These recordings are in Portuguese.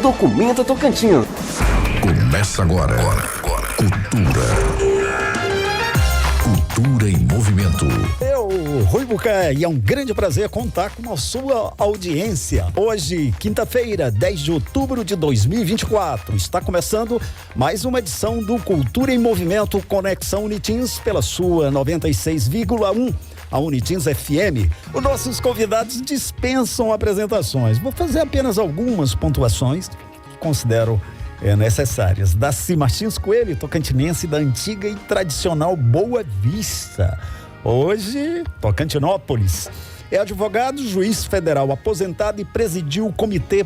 Documenta Tocantins. Começa agora. Cultura em movimento. Eu, Rui Bucay, e é um grande prazer contar com a sua audiência. Hoje, quinta-feira, 10 de outubro de 2024, está começando mais uma edição do Cultura em Movimento Conexão Unitins pela sua 96,1. A Unitins FM. Os nossos convidados dispensam apresentações. Vou fazer apenas algumas pontuações que considero necessárias. Daci Martins Coelho, tocantinense da antiga e tradicional Boa Vista. Hoje, Tocantinópolis. É advogado, juiz federal aposentado e presidiu o Comitê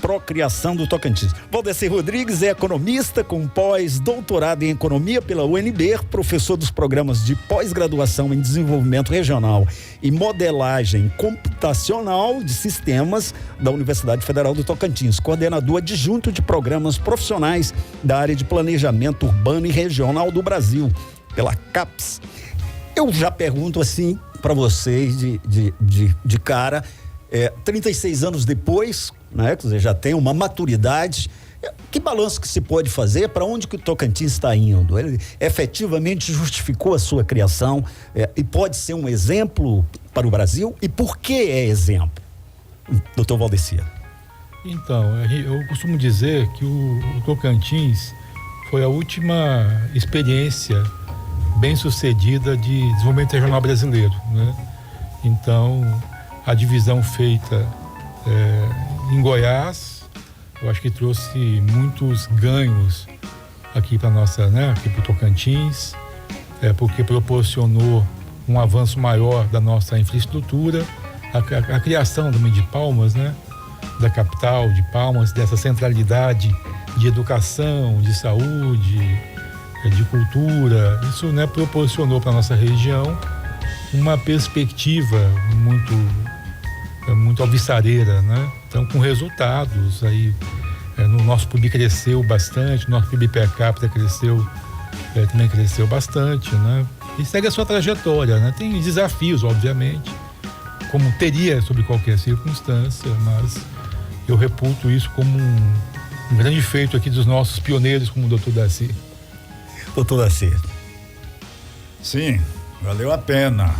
Procriação do Tocantins. Valdeci Rodrigues é economista com pós-doutorado em economia pela UNB, professor dos programas de pós-graduação em desenvolvimento regional e modelagem computacional de sistemas da Universidade Federal do Tocantins, coordenador adjunto de programas profissionais da área de planejamento urbano e regional do Brasil, pela CAPES. Eu já pergunto assim para vocês de cara, 36 anos depois, né, que você já tem uma maturidade, que balanço que se pode fazer, para onde que o Tocantins está indo? Ele efetivamente justificou a sua criação e pode ser um exemplo para o Brasil? E por que é exemplo, doutor Valdeci? Então, eu costumo dizer que o Tocantins foi a última experiência bem-sucedida de desenvolvimento regional brasileiro, né? Então, a divisão feita em Goiás, eu acho que trouxe muitos ganhos aqui para nossa, né, aqui para o Tocantins, porque proporcionou um avanço maior da nossa infraestrutura, a criação também de Palmas, né, da capital de Palmas, dessa centralidade de educação, de saúde, de cultura. Isso, né, proporcionou para nossa região uma perspectiva muito alvissareira, né? Então, com resultados aí, no nosso PIB cresceu bastante, nosso PIB per capita também cresceu bastante, né? E segue a sua trajetória, né? Tem desafios, obviamente, como teria sob qualquer circunstância, mas eu reputo isso como um grande feito aqui dos nossos pioneiros, como o doutor Daci. Doutor Daci. Sim, valeu a pena.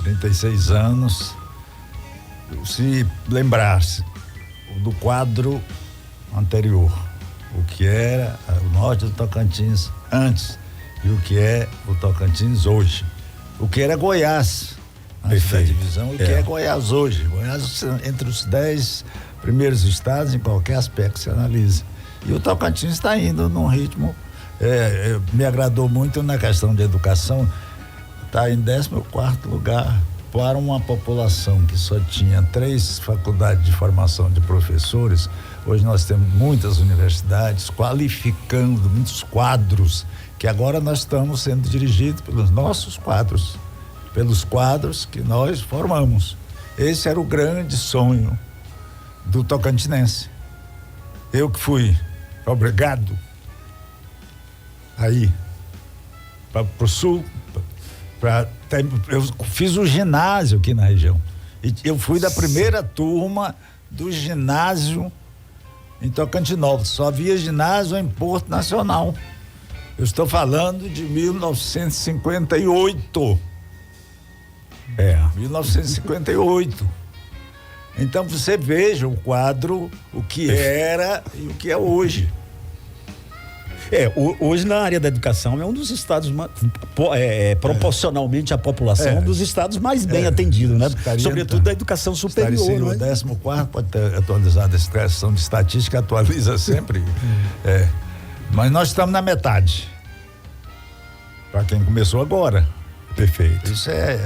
36 anos. Se lembrasse do quadro anterior, o que era o norte do Tocantins antes e o que é o Tocantins hoje, o que era Goiás antes da divisão e o que é Goiás hoje. Goiás entre os 10 primeiros estados em qualquer aspecto que se analise. E o Tocantins está indo num ritmo, me agradou muito na questão de educação, está em 14º lugar. Para uma população que só tinha 3 faculdades de formação de professores, hoje nós temos muitas universidades qualificando muitos quadros, que agora nós estamos sendo dirigidos pelos nossos quadros, pelos quadros que nós formamos. Esse era o grande sonho do tocantinense. Eu que fui obrigado a ir para o sul, eu fiz o ginásio aqui na região. E eu fui da primeira turma do ginásio em Tocantinópolis. Só havia ginásio em Porto Nacional. Eu estou falando de 1958. 1958. Então você veja o quadro, o que era e o que é hoje. Hoje na área da educação é um dos estados proporcionalmente à população, um dos estados mais bem atendidos, né? Sobretudo da educação superior. O 14º, pode ter atualizado a questão de estatística, atualiza sempre. Mas nós estamos na metade. Para quem começou agora. Perfeito. Isso é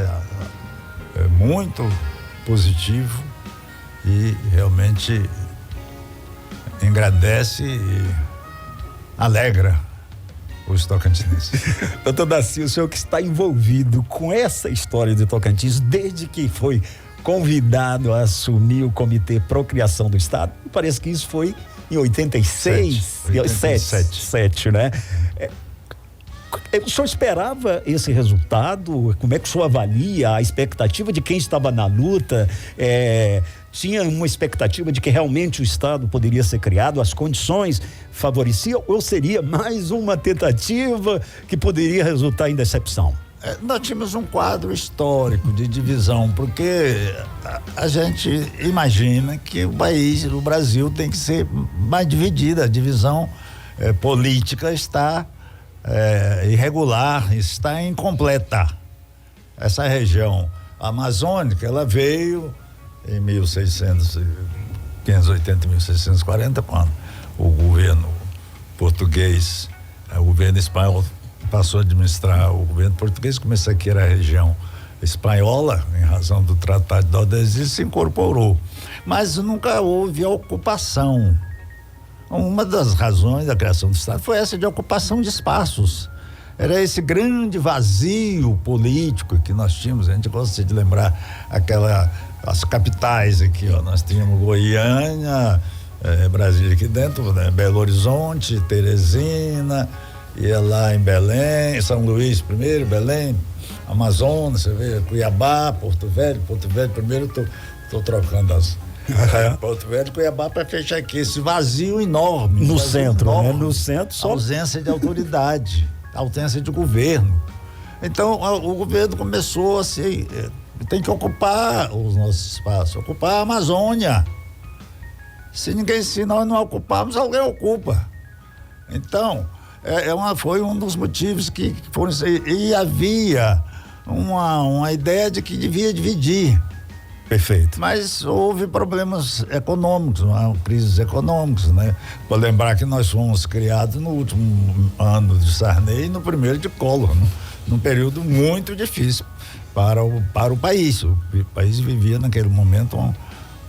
muito positivo e realmente engrandece e alegra os tocantinenses. Doutor Daci, o senhor que está envolvido com essa história de Tocantins desde que foi convidado a assumir o Comitê Procriação do Estado, parece que isso foi em 87, né? O senhor esperava esse resultado? Como é que o senhor avalia a expectativa de quem estava na luta? tinha uma expectativa de que realmente o Estado poderia ser criado, as condições favoreciam, ou seria mais uma tentativa que poderia resultar em decepção? Nós tínhamos um quadro histórico de divisão, porque a gente imagina que o Brasil tem que ser mais dividido, a divisão política está irregular, está incompleta. Essa região amazônica, ela veio em 1580, 1640, quando o governo português, o governo espanhol passou a administrar o governo português, começou aqui era a região espanhola, em razão do Tratado de Tordesilhas, se incorporou. Mas nunca houve ocupação. Uma das razões da criação do Estado foi essa de ocupação de espaços. Era esse grande vazio político que nós tínhamos. A gente gosta de lembrar as capitais aqui, ó. Nós tínhamos Goiânia, Brasília aqui dentro, né? Belo Horizonte, Teresina, ia lá em Belém, São Luís primeiro, Belém, Amazonas, você vê, Cuiabá, Porto Velho primeiro, tô trocando as Porto Velho, Cuiabá, para fechar aqui esse vazio enorme. No centro, enorme, né? No centro só. Ausência de autoridade, ausência de governo. Então o governo começou assim, tem que ocupar os nossos espaços, ocupar a Amazônia. Se nós não ocuparmos, alguém ocupa. Então foi um dos motivos que foram, e havia uma ideia de que devia dividir. Perfeito. Mas houve problemas econômicos, crises econômicas, né? Vou lembrar que nós fomos criados no último ano de Sarney e no primeiro de Collor, num período muito difícil para o país. O país vivia naquele momento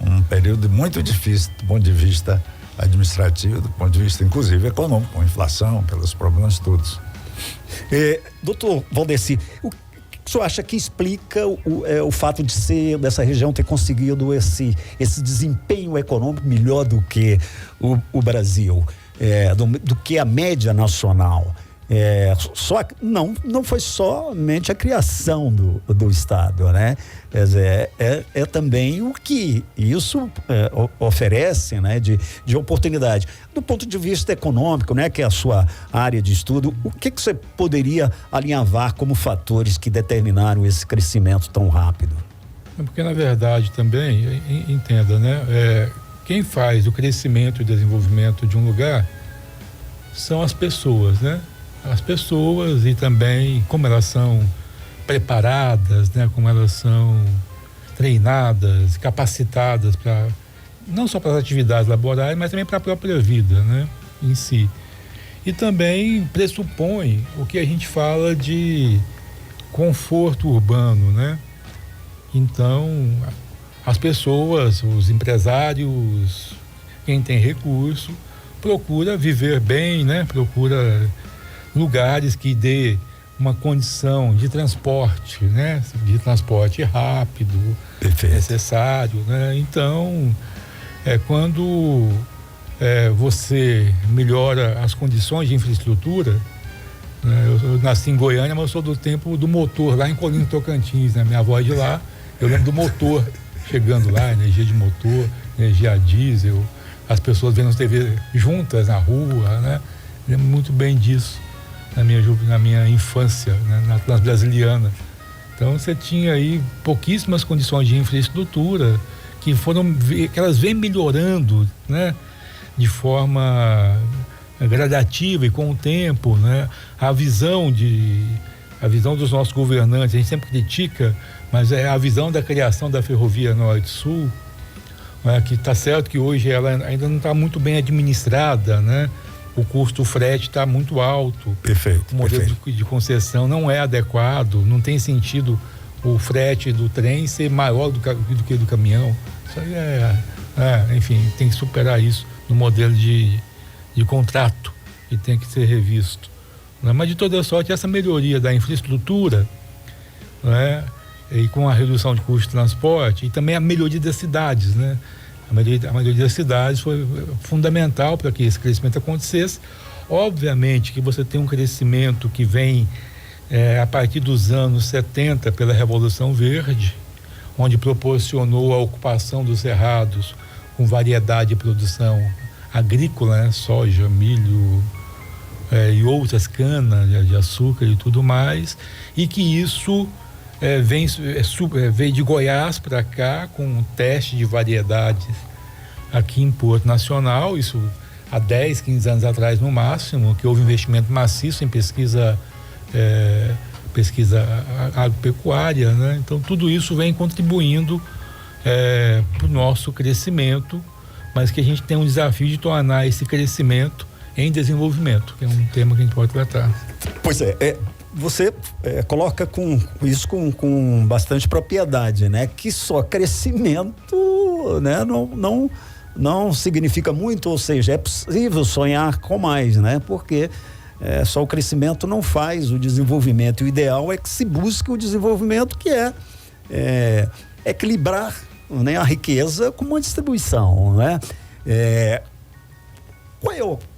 um período muito difícil do ponto de vista administrativo, do ponto de vista inclusive econômico, com inflação, pelos problemas todos. Doutor Valdeci, o senhor acha que explica o fato dessa região ter conseguido esse desempenho econômico melhor do que o Brasil, do que a média nacional? Não foi somente a criação do Estado, né? Quer dizer, é também o que isso oferece, né? De oportunidade. Do ponto de vista econômico, né? Que é a sua área de estudo, o que você poderia alinhavar como fatores que determinaram esse crescimento tão rápido? Porque, na verdade, também, entenda, né? Quem faz o crescimento e o desenvolvimento de um lugar são as pessoas, né? As pessoas e também como elas são preparadas, né? Como elas são treinadas, capacitadas para não só para as atividades laborais, mas também para a própria vida, né? Em si. E também pressupõe o que a gente fala de conforto urbano, né? Então, as pessoas, os empresários, quem tem recurso, procura viver bem, né? Procura lugares que dê uma condição de transporte, né? De transporte rápido, perfeito, necessário, né? Então, quando você melhora as condições de infraestrutura, né? Eu nasci em Goiânia, mas eu sou do tempo do motor, lá em Colina, Tocantins, né? Minha avó é de lá, eu lembro do motor chegando lá, energia de motor, energia a diesel, as pessoas vendo TV juntas na rua, né? Eu lembro muito bem disso na minha infância, né? Na Transbrasiliana. Então você tinha aí pouquíssimas condições de infraestrutura que elas vêm melhorando, né? De forma gradativa e com o tempo, né? A visão dos nossos governantes, a gente sempre critica, mas é a visão da criação da Ferrovia Norte-Sul, né? Que está certo que hoje ela ainda não está muito bem administrada, né? O custo do frete está muito alto. Perfeito. O modelo de concessão não é adequado, não tem sentido o frete do trem ser maior do que do caminhão. Isso aí enfim, tem que superar isso no modelo de contrato e tem que ser revisto. Né? Mas de toda sorte, essa melhoria da infraestrutura, né? E com a redução de custo de transporte e também a melhoria das cidades, né? A maioria das cidades foi fundamental para que esse crescimento acontecesse. Obviamente que você tem um crescimento que vem a partir dos anos 70 pela Revolução Verde, onde proporcionou a ocupação dos cerrados com variedade de produção agrícola, né? Soja, milho e outras canas de açúcar e tudo mais, e que isso veio de Goiás para cá com um teste de variedades aqui em Porto Nacional, isso há 10, 15 anos atrás no máximo, que houve investimento maciço em pesquisa agropecuária, né? Então tudo isso vem contribuindo para o nosso crescimento, mas que a gente tem um desafio de tornar esse crescimento em desenvolvimento, que é um tema que a gente pode tratar. Pois você coloca isso com bastante propriedade, né? Que só crescimento, né? Não significa muito, ou seja, é possível sonhar com mais, né? Porque só o crescimento não faz o desenvolvimento. O ideal é que se busque o desenvolvimento, que é equilibrar, né, a riqueza com uma distribuição, né?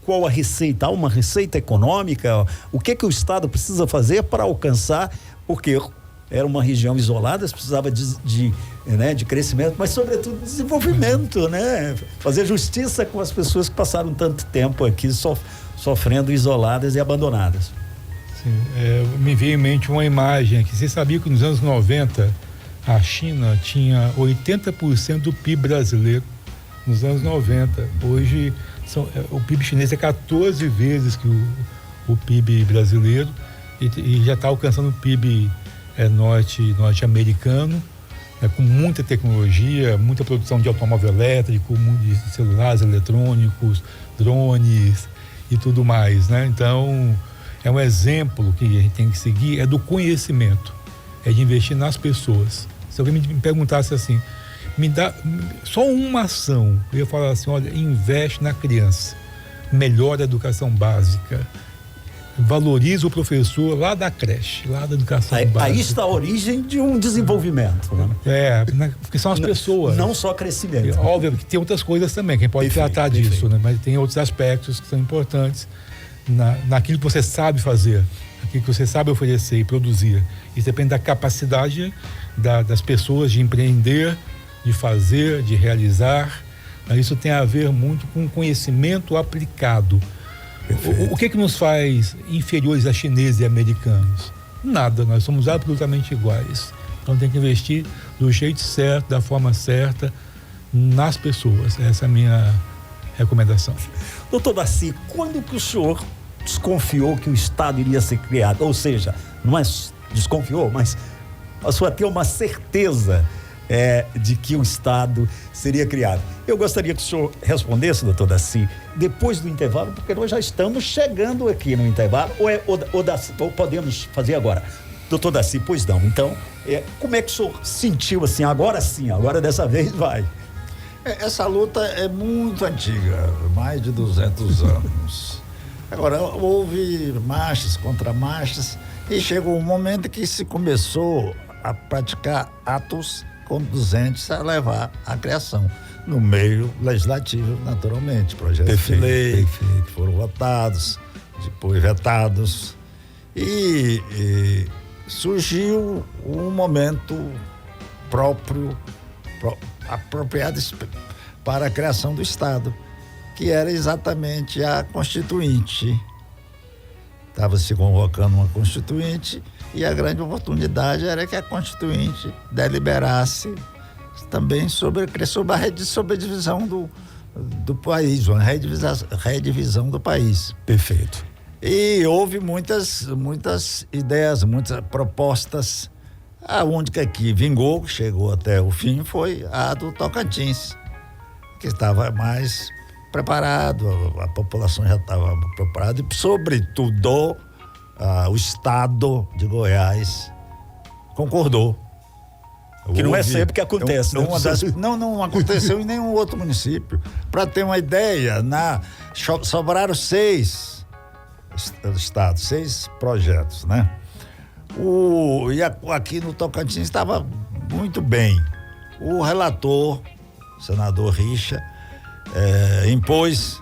Qual a receita? Há uma receita econômica? O que o Estado precisa fazer para alcançar? Porque era uma região isolada, precisava de crescimento, mas sobretudo desenvolvimento, né? Fazer justiça com as pessoas que passaram tanto tempo aqui sofrendo isoladas e abandonadas. Sim, me veio em mente uma imagem aqui. Você sabia que nos anos 90 a China tinha 80% do PIB brasileiro? Nos anos 90. Hoje o PIB chinês é 14 vezes que o PIB brasileiro e já está alcançando o PIB norte-americano, com muita tecnologia, muita produção de automóvel elétrico, de celulares eletrônicos, drones e tudo mais, né? Então, é um exemplo que a gente tem que seguir, do conhecimento, de investir nas pessoas. Se alguém me perguntasse assim, me dá só uma ação, eu ia falar assim, olha, investe na criança, melhora a educação básica, valoriza o professor lá da creche, lá da educação básica. Aí está a origem de um desenvolvimento, né? Porque são as pessoas. Não só crescimento. Óbvio que tem outras coisas também, quem pode tratar disso, né? Mas tem outros aspectos que são importantes naquilo que você sabe fazer, aquilo que você sabe oferecer e produzir. Isso depende da capacidade das pessoas de empreender, de fazer, de realizar. Isso tem a ver muito com conhecimento aplicado. O que nos faz inferiores a chineses e americanos? Nada, nós somos absolutamente iguais. Então tem que investir do jeito certo, da forma certa, nas pessoas. Essa é a minha recomendação. Doutor Darcy, quando que o senhor desconfiou que o Estado iria ser criado? Ou seja, não é desconfiou, mas passou a ter uma certeza de que o Estado seria criado. Eu gostaria que o senhor respondesse, doutor Darcy, depois do intervalo, porque nós já estamos chegando aqui no intervalo, ou podemos fazer agora? Doutor Darcy, pois não. Então, como é que o senhor sentiu assim, agora sim, agora dessa vez vai? Essa luta é muito antiga, mais de 200 anos. Agora, houve marchas, contramarchas, e chegou um momento que se começou a praticar atos conduzentes a levar à criação, no meio legislativo, naturalmente, projetos de lei que foram votados, depois vetados, e surgiu um momento próprio, apropriado para a criação do Estado, que era exatamente a Constituinte. Estava se convocando uma Constituinte, e a grande oportunidade era que a Constituinte deliberasse também sobre a redivisão do país, uma redivisão do país. Perfeito. E houve muitas ideias, muitas propostas. A única que vingou, chegou até o fim, foi a do Tocantins, que estava mais preparado, a população já estava preparada e, sobretudo, o Estado de Goiás concordou. Que não é sempre que acontece, né? Não aconteceu em nenhum outro município. Para ter uma ideia, sobraram 6 estados, 6 projetos, né? Aqui no Tocantins estava muito bem. O relator, o senador Richa, impôs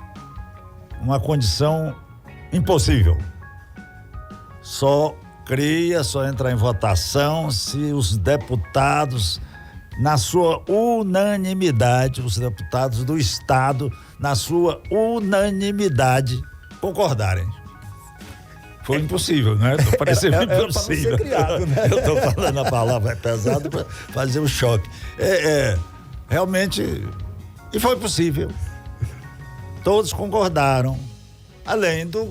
uma condição impossível. Só entra em votação se os deputados na sua unanimidade, os deputados do Estado, na sua unanimidade, concordarem. Foi impossível, né? Pareceu impossível. Criado, né? Eu estou falando a palavra pesada para fazer o choque. Realmente, e foi possível. Todos concordaram, além do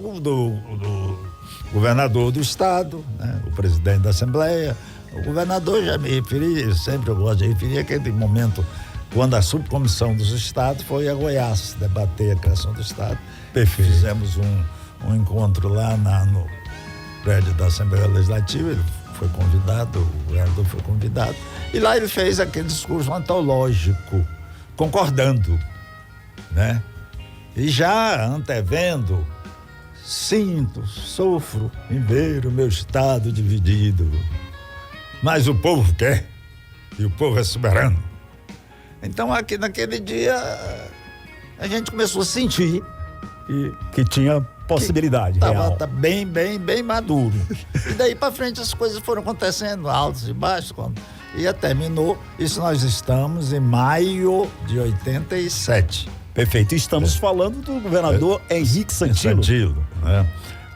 governador do Estado, né? O presidente da Assembleia. O governador, já me referi, sempre eu gosto de referir aquele momento quando a subcomissão dos estados foi a Goiás debater a criação do Estado. Perfeito. Fizemos um encontro lá no prédio da Assembleia Legislativa, ele foi convidado, o governador foi convidado, e lá ele fez aquele discurso antológico, concordando, né? E já antevendo, sofro em ver o meu Estado dividido, mas o povo quer, e o povo é soberano. Então, aqui naquele dia, a gente começou a sentir que tinha possibilidade real. Tá bem maduro. E daí para frente as coisas foram acontecendo, altos e baixos, e terminou. Isso nós estamos em maio de 87. Perfeito. Estamos falando do governador Henrique Santilo. Né?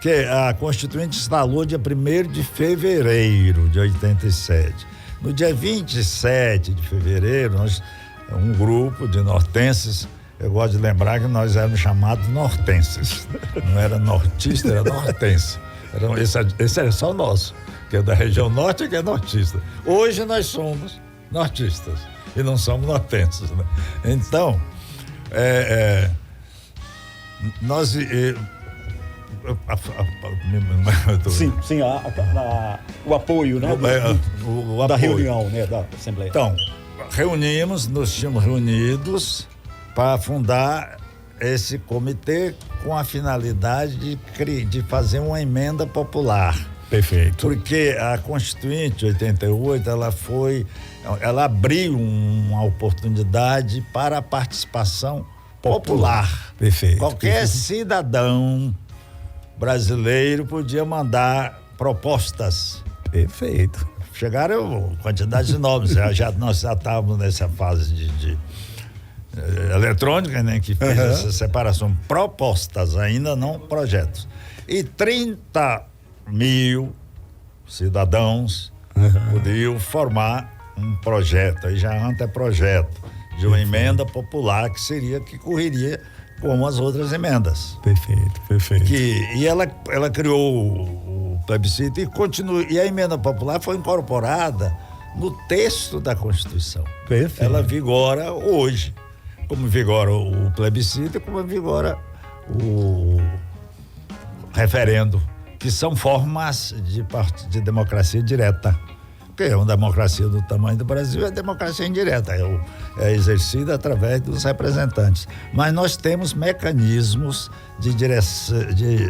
Que a Constituinte instalou dia 1º de fevereiro de 87. No dia 27 de fevereiro, um grupo de nortenses, eu gosto de lembrar que nós éramos chamados nortenses. Não era nortista, era nortense. Esse era só o nosso, que é da região norte e que é nortista. Hoje nós somos nortistas e não somos nortenses, né? Então, nós... Sim, o apoio, né? Da reunião, né? Da Assembleia. Então, nos tínhamos reunidos para fundar esse comitê com a finalidade de fazer uma emenda popular. Perfeito. Porque a Constituinte 88, ela abriu uma oportunidade para a participação popular. Perfeito. Qualquer cidadão brasileiro podia mandar propostas. Perfeito. Chegaram quantidade de nomes. Nós já estávamos nessa fase de eletrônica, né? Que fez essa separação. Propostas, ainda não projetos. E 30 mil cidadãos podiam formar um projeto, aí já anteprojeto, de uma emenda popular que correria como as outras emendas. Perfeito. E ela criou o plebiscito e a emenda popular foi incorporada no texto da Constituição. Perfeito. Ela vigora hoje, como vigora o plebiscito e como vigora o referendo, que são formas de democracia direta. Porque uma democracia do tamanho do Brasil é democracia indireta, é exercida através dos representantes. Mas nós temos mecanismos de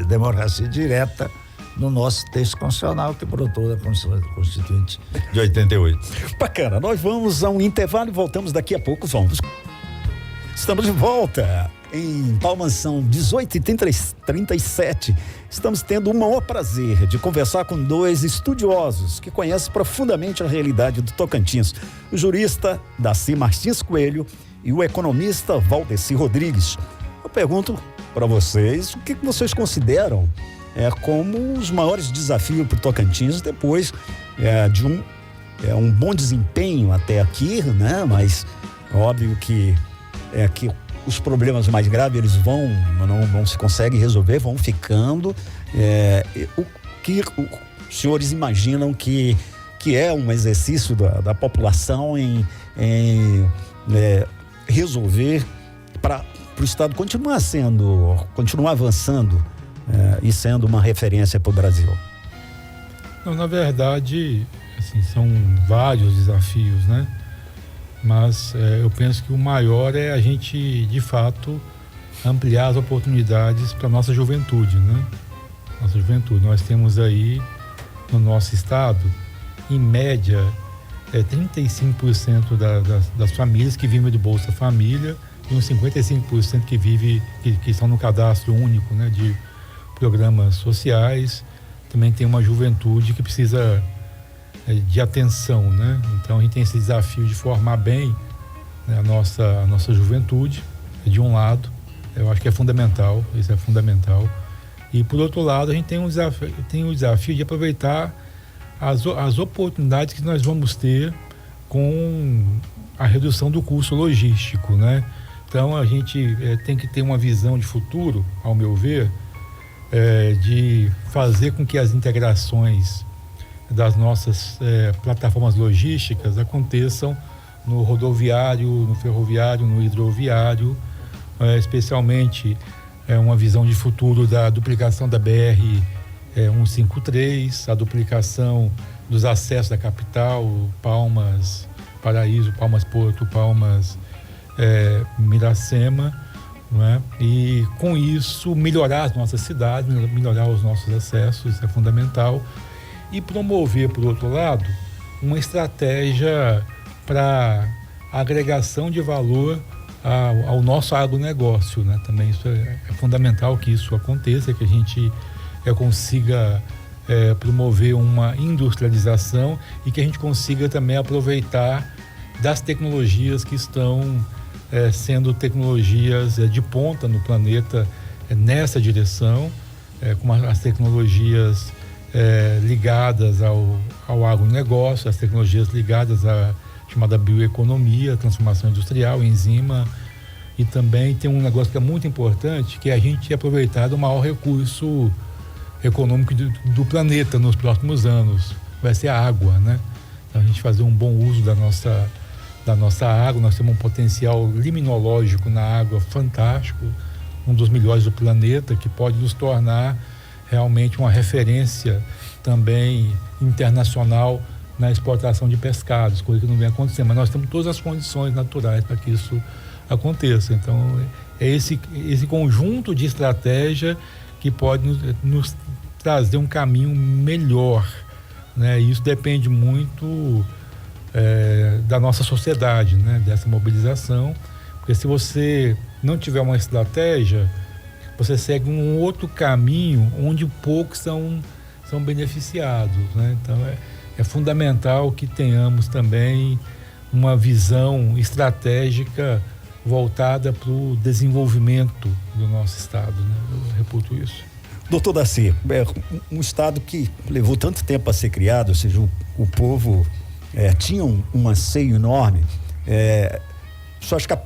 democracia direta no nosso texto constitucional que brotou da Constituinte de 88. Bacana, nós vamos a um intervalo e voltamos daqui a pouco. Estamos de volta em Palmação, 18h37. Estamos tendo o maior prazer de conversar com dois estudiosos que conhecem profundamente a realidade do Tocantins. O jurista Daci Martins Coelho e o economista Valdeci Rodrigues. Eu pergunto para vocês, o que vocês consideram como os maiores desafios para o Tocantins depois de um bom desempenho até aqui, né? Mas óbvio que os problemas mais graves eles não se conseguem resolver, vão ficando. O que os senhores imaginam que é um exercício da população em resolver para o Estado continuar avançando e sendo uma referência para o Brasil? Não, na verdade, assim, são vários desafios, né? Mas eu penso que o maior é a gente, de fato, ampliar as oportunidades para a nossa juventude, né? Nossa juventude. Nós temos aí, no nosso estado, em média, 35% das famílias que vivem do Bolsa Família e uns 55% que estão no cadastro único, né, de programas sociais. Também tem uma juventude que precisa de atenção, né? Então a gente tem esse desafio de formar bem, né, a nossa juventude, de um lado, eu acho que é fundamental, isso é fundamental. E por outro lado, a gente tem o desafio de aproveitar as oportunidades que nós vamos ter com a redução do custo logístico, né? Então a gente tem que ter uma visão de futuro, ao meu ver, de fazer com que as integrações das nossas plataformas logísticas aconteçam no rodoviário, no ferroviário, no hidroviário, especialmente uma visão de futuro da duplicação da BR 153, a duplicação dos acessos da capital, Palmas Paraíso, Palmas Porto, Palmas Miracema, né? E com isso melhorar as nossas cidades, melhorar os nossos acessos, isso é fundamental, e promover, por outro lado, uma estratégia para agregação de valor ao nosso agronegócio, né? Também isso é fundamental que isso aconteça, que a gente consiga promover uma industrialização e que a gente consiga também aproveitar das tecnologias que estão sendo tecnologias de ponta no planeta nessa direção, como as tecnologias ligadas ao agronegócio, as tecnologias ligadas à chamada bioeconomia, transformação industrial, enzima, e também tem um negócio que é muito importante, que é a gente aproveitar o maior recurso econômico do planeta nos próximos anos, vai ser a água, né? Então a gente fazer um bom uso da nossa água. Nós temos um potencial liminológico na água fantástico, um dos melhores do planeta, que pode nos tornar realmente uma referência também internacional na exportação de pescados, coisa que não vem acontecendo, mas nós temos todas as condições naturais para que isso aconteça. Então é esse conjunto de estratégia que pode nos trazer um caminho melhor, né? E isso depende muito da nossa sociedade, né? Dessa mobilização, porque se você não tiver uma estratégia, você segue um outro caminho onde poucos são beneficiados, né? Então é fundamental que tenhamos também uma visão estratégica voltada para o desenvolvimento do nosso estado, né? Eu reputo isso. Doutor Darcy, um estado que levou tanto tempo a ser criado, ou seja, o povo tinha um anseio enorme. Só acho que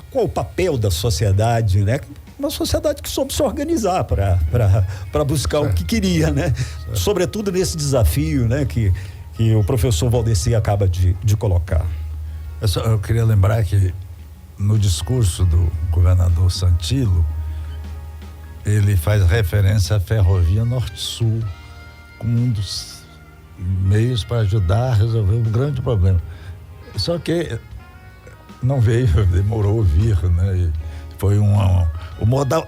qual o papel da sociedade, né? Uma sociedade que soube se organizar para buscar o que queria, né? Sobretudo nesse desafio, né? Que o professor Valdeci acaba de colocar. Eu queria lembrar que no discurso do governador Santilo, ele faz referência à ferrovia Norte-Sul como um dos meios para ajudar a resolver um grande problema. Só que não veio, demorou a vir, né? E foi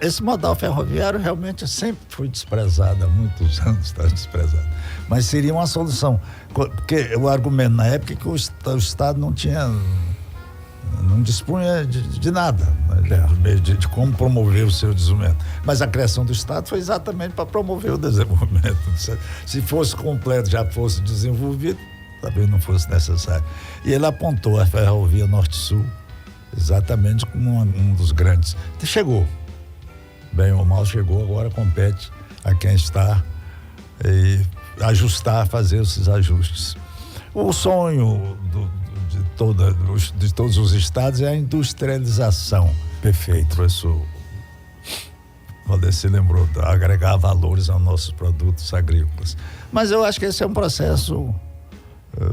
esse modal ferroviário realmente sempre foi desprezado, há muitos anos está desprezado. Mas seria uma solução, porque o argumento na época é que o Estado não dispunha de nada, né? de como promover o seu desenvolvimento. Mas a criação do Estado foi exatamente para promover o desenvolvimento. Se fosse completo, já fosse desenvolvido, talvez não fosse necessário. E ele apontou a ferrovia Norte-Sul exatamente como um dos grandes. Chegou, bem ou mal chegou, agora compete a quem está e ajustar, fazer esses ajustes. O sonho de todos os estados é a industrialização. Perfeito. O professor Valdeci lembrou de agregar valores aos nossos produtos agrícolas. Mas eu acho que esse é um processo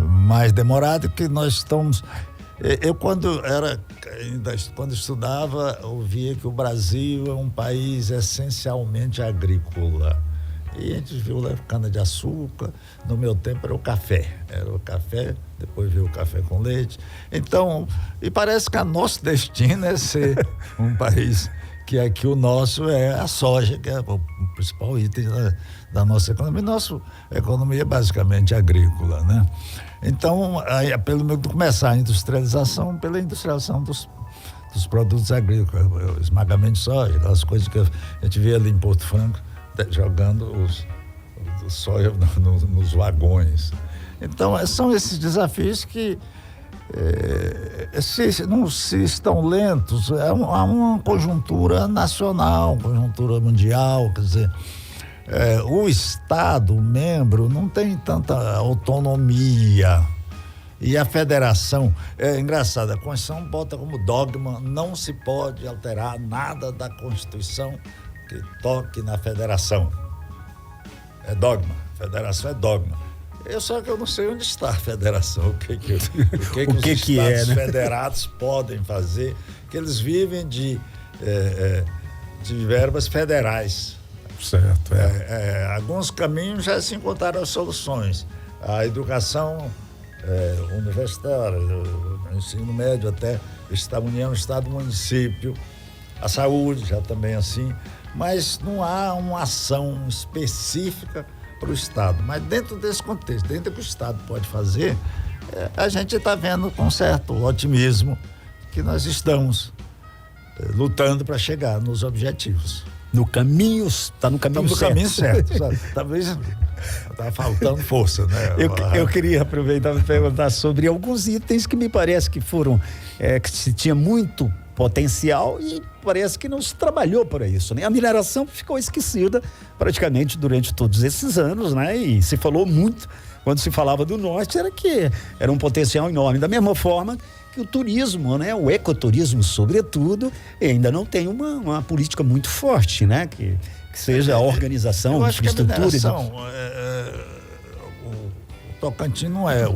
mais demorado, que nós estamos... Eu quando estudava, ouvia que o Brasil é um país essencialmente agrícola. E a gente viu lá cana-de-açúcar, no meu tempo era o café. Depois veio o café com leite. Então, e parece que nosso destino é ser um país que aqui o nosso é a soja, que é o principal item da nossa economia. Nossa economia é basicamente agrícola, né? Então, aí, pelo menos começar a industrialização, pela industrialização dos produtos agrícolas, o esmagamento de soja, aquelas coisas que a gente vê ali em Porto Franco, jogando o soja nos vagões. Então, são esses desafios que se estão lentos. Há uma conjuntura nacional, conjuntura mundial, quer dizer, o Estado, o membro, não tem tanta autonomia. E a federação, é engraçado, a Constituição bota como dogma: não se pode alterar nada da Constituição que toque na federação. É dogma, federação é dogma. Só que eu não sei onde está a federação, o que os estados federados podem fazer, que eles vivem de verbas federais. Certo. Alguns caminhos já se encontraram as soluções. A educação universitária, o ensino médio até, está união Estado-município, a saúde já também assim, mas não há uma ação específica para o Estado. Mas dentro desse contexto, dentro do que o Estado pode fazer, a gente está vendo com certo otimismo que nós estamos lutando para chegar nos objetivos. No caminho, está no caminho certo. Estamos no caminho certo, sabe? Talvez está faltando força, né? Eu queria aproveitar para perguntar sobre alguns itens que me parece que foram, que se tinha muito potencial e parece que não se trabalhou para isso, né? A mineração ficou esquecida praticamente durante todos esses anos, né? E se falou muito, quando se falava do norte, era um potencial enorme. Da mesma forma que o turismo, né? O ecoturismo, sobretudo, ainda não tem uma política muito forte, né? Que seja a organização, a infraestrutura. Eu acho que a mineração, o Tocantins não é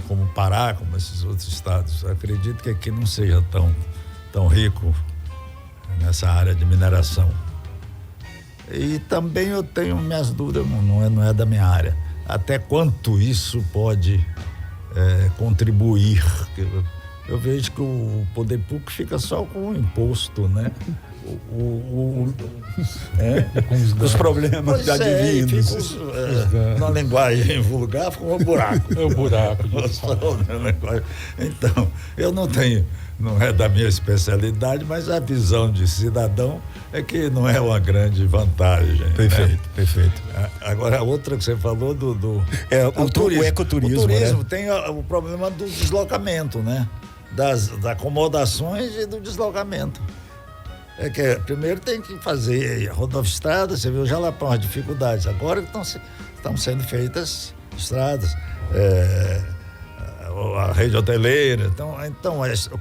como Pará, como esses outros estados. Eu acredito que aqui não seja tão rico nessa área de mineração. E também eu tenho minhas dúvidas, não é da minha área, até quanto isso pode contribuir. Eu vejo que o poder público fica só com o imposto, né? Os problemas advindos. Na linguagem vulgar, ficou um buraco. É o buraco. Então, eu não é da minha especialidade, mas a visão de cidadão é que não é uma grande vantagem. Perfeito, né? Perfeito. Agora, a outra que você falou o turismo. O ecoturismo. O turismo tem o problema do deslocamento, né? Das acomodações e do deslocamento. Primeiro tem que fazer rodoviária, você viu já lá para as dificuldades. Agora estão sendo feitas estradas, a rede hoteleira. Então,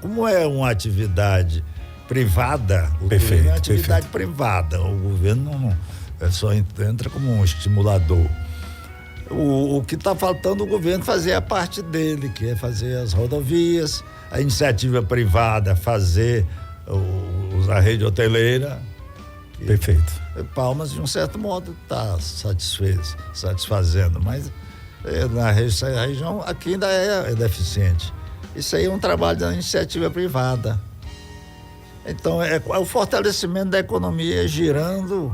como é uma atividade privada, o turismo é uma atividade privada. O governo só entra como um estimulador. O que está faltando o governo fazer a parte dele, que é fazer as rodovias, a iniciativa privada fazer a rede hoteleira. Perfeito. Palmas, de um certo modo, está satisfazendo, mas na região aqui ainda é deficiente. Isso aí é um trabalho da iniciativa privada. Então, é o fortalecimento da economia, girando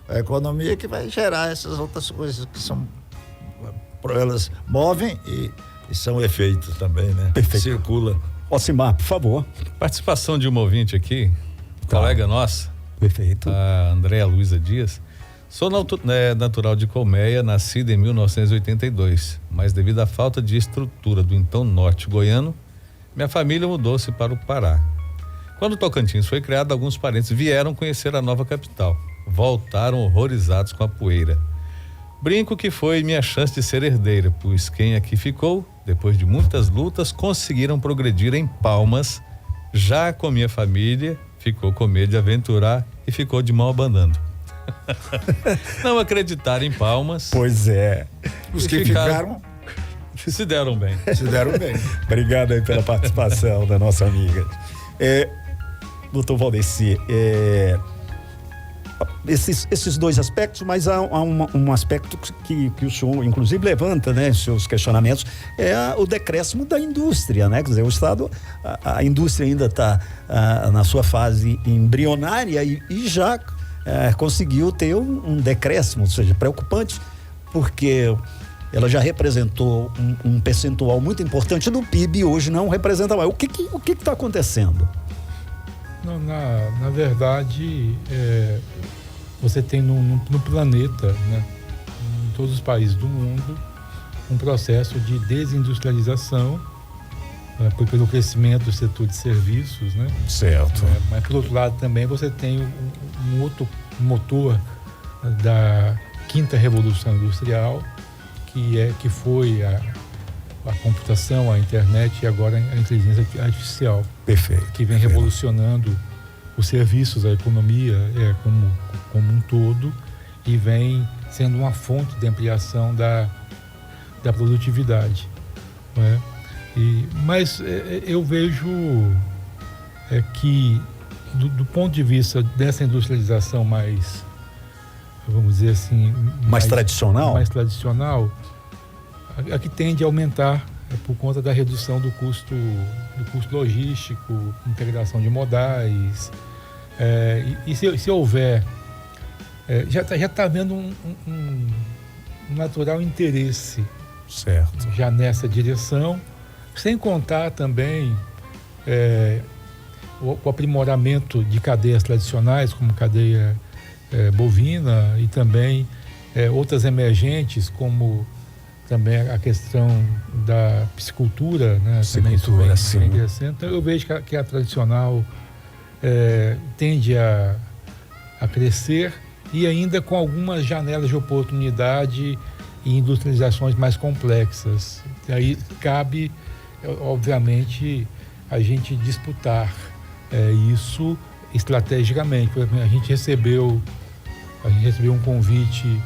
a economia, que vai gerar essas outras coisas que elas movem e são efeitos também, né? Perfeito. Circula. Ocimar, por favor. Participação de uma ouvinte aqui, colega nossa. Perfeito. A Andréa Luiza Dias. Sou natural de Colmeia, nascida em 1982, mas devido à falta de estrutura do então norte goiano, minha família mudou-se para o Pará. Quando o Tocantins foi criado, alguns parentes vieram conhecer a nova capital. Voltaram horrorizados com a poeira. Brinco que foi minha chance de ser herdeira, pois quem aqui ficou, depois de muitas lutas, conseguiram progredir em Palmas. Já com minha família, ficou com medo de aventurar e ficou de mão abanando. Não acreditaram em Palmas. Pois é. Os que ficaram se deram bem. Obrigado aí pela participação da nossa amiga. Doutor Valdeci, esses dois aspectos, mas há um aspecto que o senhor inclusive levanta, né, seus questionamentos, o decréscimo da indústria, né? Quer dizer, o Estado, a indústria ainda está na sua fase embrionária e já conseguiu ter um decréscimo, ou seja, preocupante, porque ela já representou um percentual muito importante do PIB e hoje não representa mais. O que está acontecendo? Não, na verdade, você tem no planeta, né, em todos os países do mundo, um processo de desindustrialização, pelo crescimento do setor de serviços, né? Certo. Mas por outro lado também você tem um outro motor da quinta revolução industrial, que foi a computação, a internet e agora a inteligência artificial. Perfeito. Que vem revolucionando os serviços, a economia como um todo, e vem sendo uma fonte de ampliação da produtividade, não é? Mas eu vejo que do ponto de vista dessa industrialização mais, vamos dizer assim, mais tradicional, a que tende a aumentar por conta da redução do custo logístico, integração de modais, e se houver, já está havendo um natural interesse, certo, já nessa direção, sem contar também o aprimoramento de cadeias tradicionais, como cadeia bovina, e também outras emergentes, como também a questão da piscicultura, né? Também isso vem crescendo. Então eu vejo que a tradicional tende a crescer, e ainda com algumas janelas de oportunidade e industrializações mais complexas. E aí cabe, obviamente, a gente disputar isso estrategicamente. Por exemplo, a gente recebeu um convite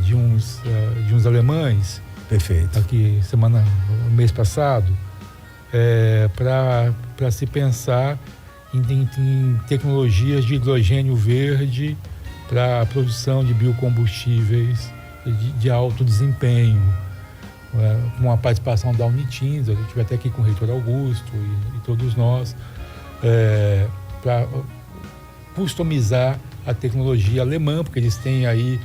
de uns alemães. Perfeito. Aqui mês passado, para se pensar em tecnologias de hidrogênio verde para a produção de biocombustíveis de alto desempenho, com a participação da Unitins. Eu estive até aqui com o reitor Augusto e todos nós, para customizar a tecnologia alemã, porque eles têm aí,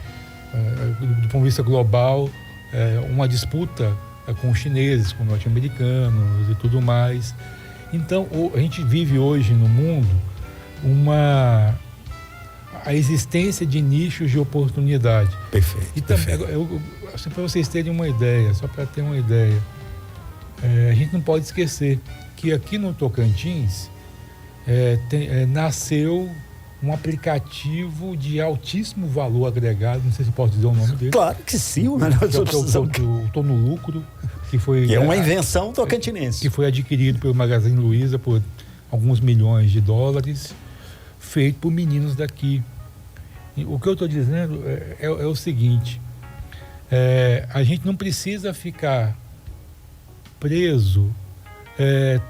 do ponto de vista global, uma disputa com os chineses, com os norte-americanos e tudo mais. Então, a gente vive hoje no mundo a existência de nichos de oportunidade. Perfeito. E também, assim, para vocês terem uma ideia, só para ter uma ideia, a gente não pode esquecer que aqui no Tocantins nasceu um aplicativo de altíssimo valor agregado, não sei se posso dizer o nome dele. Claro que sim, o Tô no Lucro, que é uma invenção tocantinense. Que foi adquirido pelo Magazine Luiza por alguns milhões de dólares, feito por meninos daqui. E o que eu estou dizendo é o seguinte: a gente não precisa ficar preso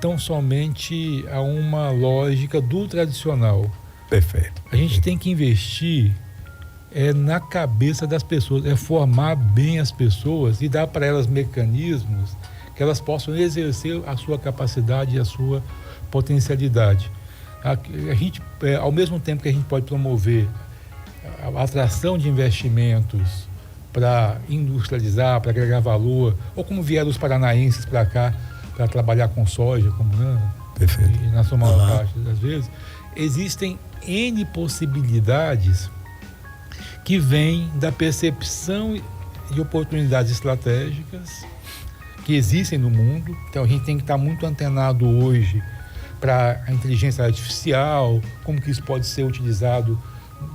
tão somente a uma lógica do tradicional. Perfeito. A gente tem que investir na cabeça das pessoas, formar bem as pessoas e dar para elas mecanismos que elas possam exercer a sua capacidade e a sua potencialidade. A gente, ao mesmo tempo que a gente pode promover a atração de investimentos para industrializar, para agregar valor, ou como vieram os paranaenses para cá para trabalhar com soja, como perfeito, e na sua maior parte das vezes, existem N possibilidades que vêm da percepção de oportunidades estratégicas que existem no mundo. Então a gente tem que estar muito antenado hoje para a inteligência artificial, como que isso pode ser utilizado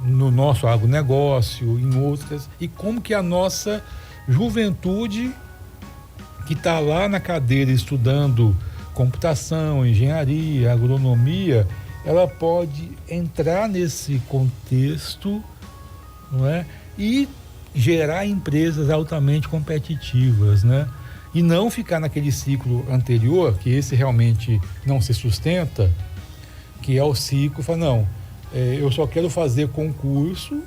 no nosso agronegócio, em outras, e como que a nossa juventude, que está lá na cadeira estudando computação, engenharia, agronomia, ela pode entrar nesse contexto, não é? E gerar empresas altamente competitivas, né? E não ficar naquele ciclo anterior, que esse realmente não se sustenta, que é o ciclo, eu só quero fazer concurso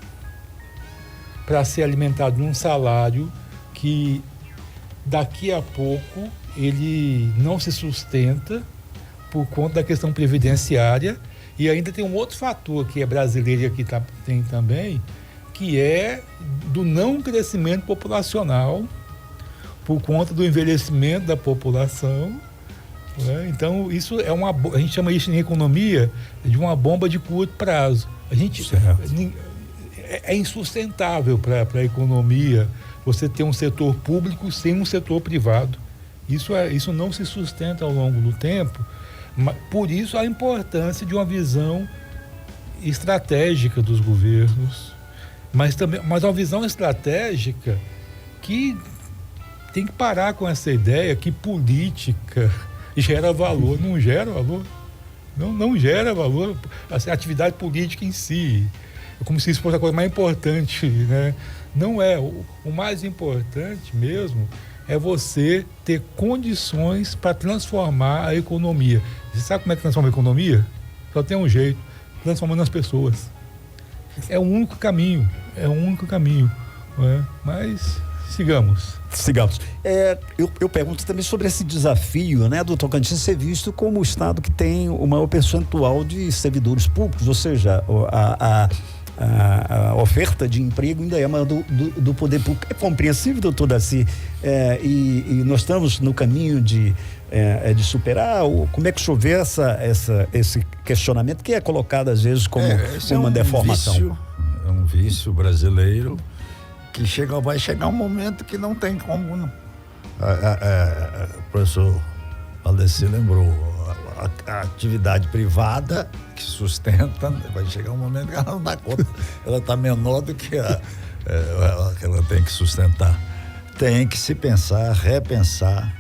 para ser alimentado num salário que daqui a pouco ele não se sustenta por conta da questão previdenciária. E ainda tem um outro fator que é brasileiro e aqui tem também, que é do não crescimento populacional por conta do envelhecimento da população, né? Então isso a gente chama isso em economia de uma bomba de curto prazo. É insustentável para a economia você ter um setor público sem um setor privado. Isso não se sustenta ao longo do tempo, por isso a importância de uma visão estratégica dos governos, mas uma visão estratégica que tem que parar com essa ideia que política gera valor. Não gera valor. Não gera valor. A atividade política em si, é como se isso fosse a coisa mais importante, né? Não é. O mais importante mesmo é você ter condições para transformar a economia. Você sabe como é que transforma a economia? Só tem um jeito: transformando as pessoas. É o único caminho. Né? Mas sigamos. Eu pergunto também sobre esse desafio, né, do Tocantins ser visto como o estado que tem o maior percentual de servidores públicos, ou seja, a oferta de emprego ainda é maior do poder público. É compreensível, doutor Daci, e nós estamos no caminho de superar. Como é que o senhor vê esse questionamento que é colocado às vezes como uma deformação? É um vício brasileiro que vai chegar um momento que não tem como. Não. O professor Valdeci lembrou, a atividade privada que sustenta, vai chegar um momento que ela não dá conta, ela está menor do que ela tem que sustentar. Tem que se pensar, repensar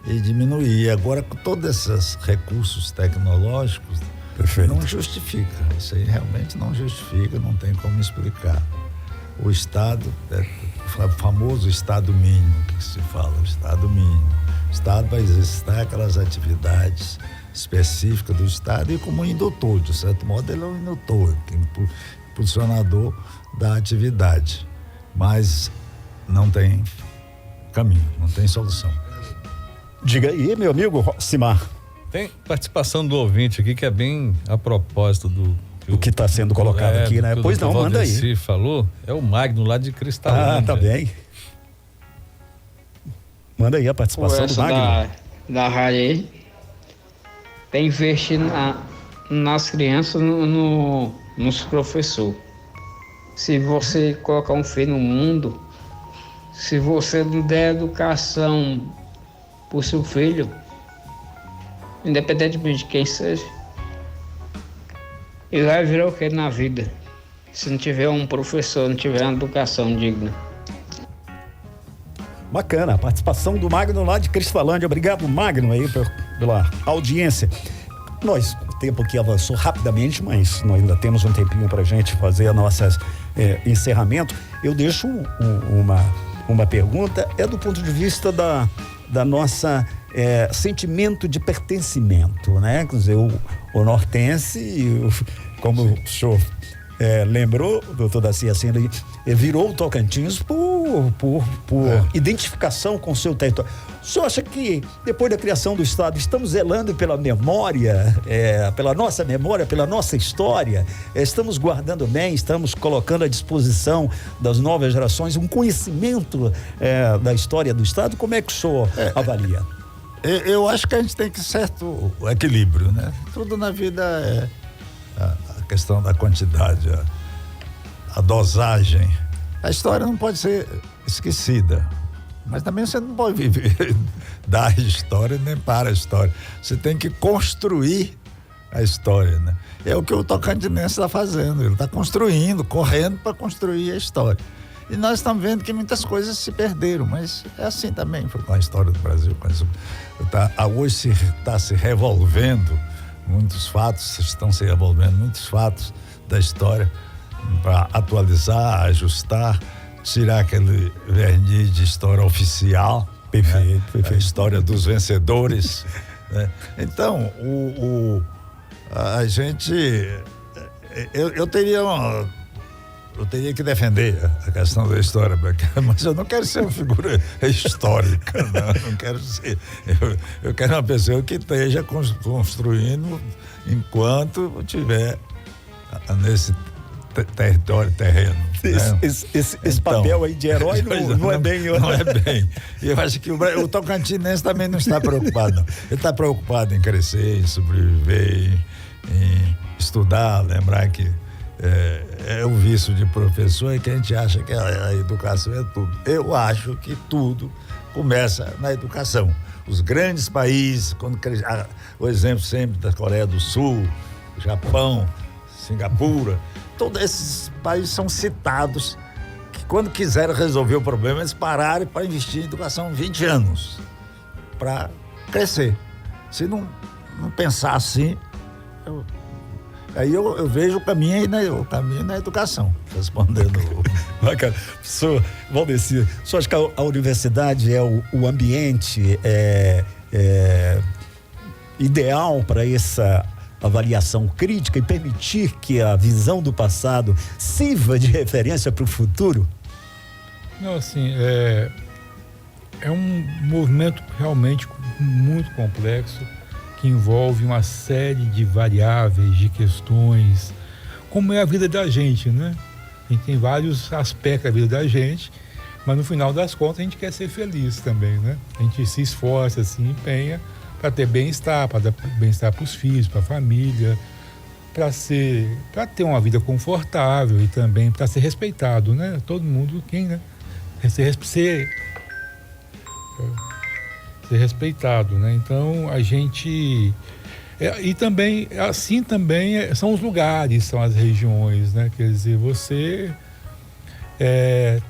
e diminuir. Agora, com todos esses recursos tecnológicos, perfeito, não justifica. Isso aí realmente não justifica, não tem como explicar. O Estado, o famoso Estado mínimo que se fala, o Estado mínimo. O Estado vai exercitar aquelas atividades específicas do Estado e como indutor, de certo modo ele é um indutor, impulsionador da atividade, mas não tem caminho, não tem solução. Diga aí, meu amigo Rosimar. Tem participação do ouvinte aqui que é bem a propósito do que está sendo colocado aqui, né? Pois não, manda aí. Valdeci falou, é o Magno lá de Cristalândia. Tá bem. Manda aí a participação do Magno. Da rádio aí, tem que investir nas crianças, nos professores. Se você colocar um filho no mundo, se você não der educação para o seu filho, independentemente de quem seja, ele vai virar o que na vida? Se não tiver um professor, não tiver uma educação digna. Bacana, a participação do Magno lá de Cristalândia. Obrigado, Magno, aí pela audiência. O tempo aqui avançou rapidamente, mas nós ainda temos um tempinho pra gente fazer nossas encerramento. Eu deixo uma pergunta, do ponto de vista da nossa sentimento de pertencimento, né? Quer dizer, o nortense, como o senhor lembrou, doutor Daci, assim, ele virou o Tocantins por identificação com o seu território. O senhor acha que, depois da criação do Estado, estamos zelando pela memória, pela nossa memória, pela nossa história? Estamos guardando bem, estamos colocando à disposição das novas gerações um conhecimento da história do Estado? Como é que o senhor avalia? Eu acho que a gente tem que certo equilíbrio, né? Tudo na vida é a questão da quantidade, a dosagem. A história não pode ser esquecida, mas também você não pode viver da história nem para a história. Você tem que construir a história, né? É o que o tocantinense está fazendo, ele está construindo, correndo para construir a história. E nós estamos vendo que muitas coisas se perderam, mas é assim também, foi com a história do Brasil. Hoje está se revolvendo muitos fatos, estão se revolvendo muitos fatos da história para atualizar, ajustar, tirar aquele verniz de história oficial. Perfeito, perfeito. A história dos vencedores, né? Então, a gente... Eu teria que defender a questão da história, mas eu não quero ser uma figura histórica, não quero ser. Eu quero uma pessoa que esteja construindo enquanto estiver nesse território, terreno. Esse papel aí de herói não é bem. Não é bem. E eu acho que o tocantinense também não está preocupado, não. Ele está preocupado em crescer, em sobreviver, em estudar, lembrar que é o vício de professor e que a gente acha que a educação é tudo. Eu acho que tudo começa na educação. Os grandes países, o exemplo sempre da Coreia do Sul, Japão, Singapura, todos esses países são citados que quando quiseram resolver o problema, eles pararam para investir em educação 20 anos para crescer. Se não pensar assim, eu vejo o caminho aí na educação, respondendo. Bacana. Professor Valdeci, o senhor acha que a universidade é o ambiente ideal para essa avaliação crítica e permitir que a visão do passado sirva de referência para o futuro? Não, assim, é um movimento realmente muito complexo, que envolve uma série de variáveis, de questões, como é a vida da gente, né? A gente tem vários aspectos da vida da gente, mas no final das contas a gente quer ser feliz também, né? A gente se esforça, se empenha para ter bem-estar, para dar bem-estar para os filhos, para a família, para ter uma vida confortável e também para ser respeitado, né? Todo mundo, né? Ser respeitado, né? Então a gente e também assim também são os lugares, são as regiões, né? Quer dizer, você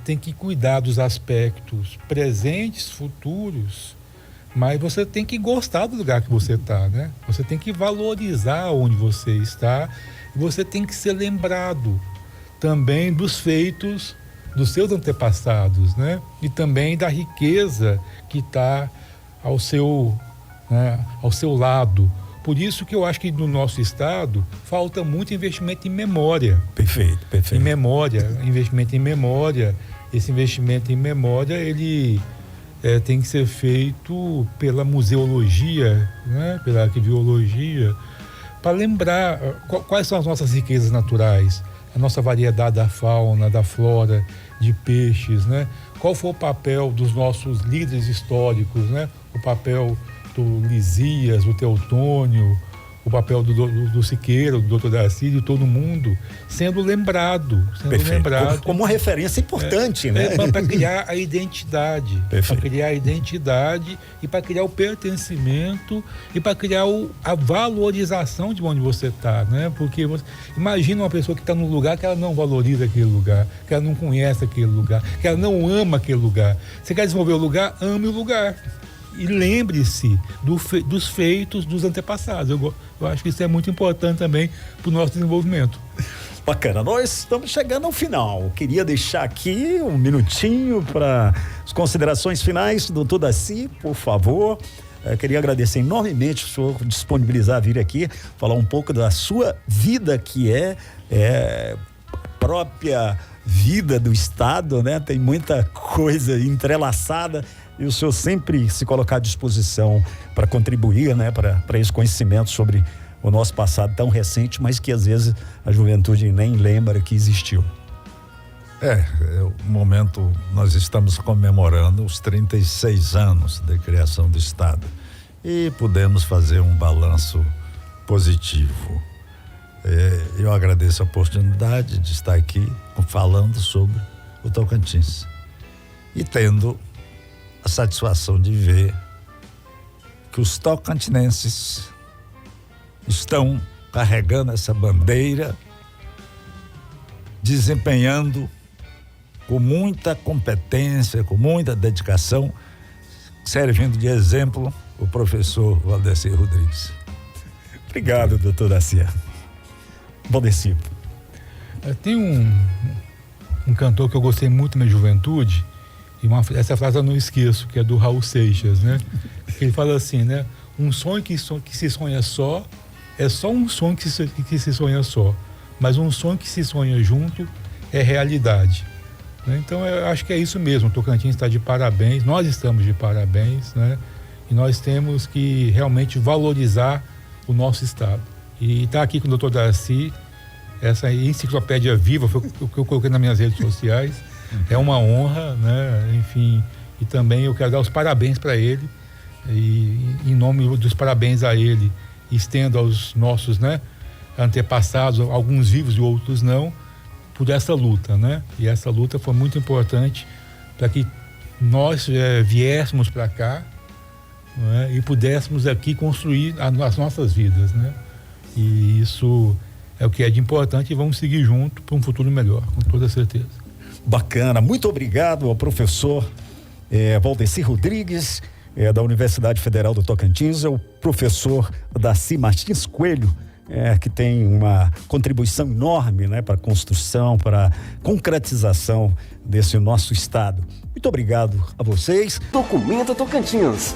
tem que cuidar dos aspectos presentes, futuros, mas você tem que gostar do lugar que você está, né? Você tem que valorizar onde você está e você tem que ser lembrado também dos feitos dos seus antepassados, né? E também da riqueza que está ao seu lado. Por isso que eu acho que no nosso estado falta muito investimento em memória. Perfeito. Em memória, investimento em memória. Esse investimento em memória, ele tem que ser feito pela museologia, né? Pela arqueologia, para lembrar quais são as nossas riquezas naturais, a nossa variedade da fauna, da flora, de peixes, né? Qual foi o papel dos nossos líderes históricos, né? O papel do Lisias, do Teotônio, o papel do Siqueira, do Dr. Darcy, de todo mundo, sendo lembrado. Como uma referência importante, né? Para criar a identidade. Para criar a identidade e para criar o pertencimento e para criar a valorização de onde você está, né? Porque imagina uma pessoa que está num lugar que ela não valoriza aquele lugar, que ela não conhece aquele lugar, que ela não ama aquele lugar. Você quer desenvolver o lugar? Ame o lugar. E lembre-se dos feitos dos antepassados. Eu acho que isso é muito importante também para o nosso desenvolvimento. Bacana, nós estamos chegando ao final. Queria deixar aqui um minutinho para as considerações finais, doutor Darcy, por favor. Queria agradecer enormemente o senhor disponibilizar vir aqui, falar um pouco da sua vida, que é própria vida do Estado, né? Tem muita coisa entrelaçada e o senhor sempre se colocar à disposição para contribuir, né? Para esse conhecimento sobre o nosso passado tão recente, mas que às vezes a juventude nem lembra que existiu. O momento, nós estamos comemorando os 36 anos de criação do Estado e pudemos fazer um balanço positivo. Eu agradeço a oportunidade de estar aqui falando sobre o Tocantins e tendo a satisfação de ver que os tocantinenses estão carregando essa bandeira, desempenhando com muita competência, com muita dedicação, servindo de exemplo o professor Valdeci Rodrigues. Obrigado, doutor Darcy. Valdeci. Tem um cantor que eu gostei muito na minha juventude, e essa frase eu não esqueço, que é do Raul Seixas, né? Ele fala assim, né? Um sonho que se sonha só, é só um sonho que se sonha só, mas um sonho que se sonha junto é realidade. Então eu acho que é isso mesmo, o Tocantins está de parabéns, nós estamos de parabéns, né? E nós temos que realmente valorizar o nosso estado. E estar aqui com o Dr. Darcy, essa enciclopédia viva, foi o que eu coloquei nas minhas redes sociais, é uma honra, né? Enfim, e também eu quero dar os parabéns para ele, e em nome dos parabéns a ele, estendo aos nossos, né? antepassados, alguns vivos e outros não, por essa luta, né? E essa luta foi muito importante para que nós viéssemos para cá, né? E pudéssemos aqui construir as nossas vidas, né? E isso é o que é de importante e vamos seguir junto para um futuro melhor, com toda certeza. Bacana, muito obrigado ao professor Valdeci Rodrigues, da Universidade Federal do Tocantins, é o professor Daci Martins Coelho, que tem uma contribuição enorme, né, para a construção, para a concretização desse nosso estado. Muito obrigado a vocês. Documenta Tocantins.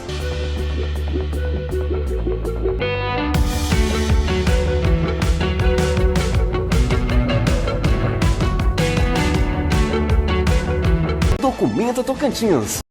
Documenta Tocantins.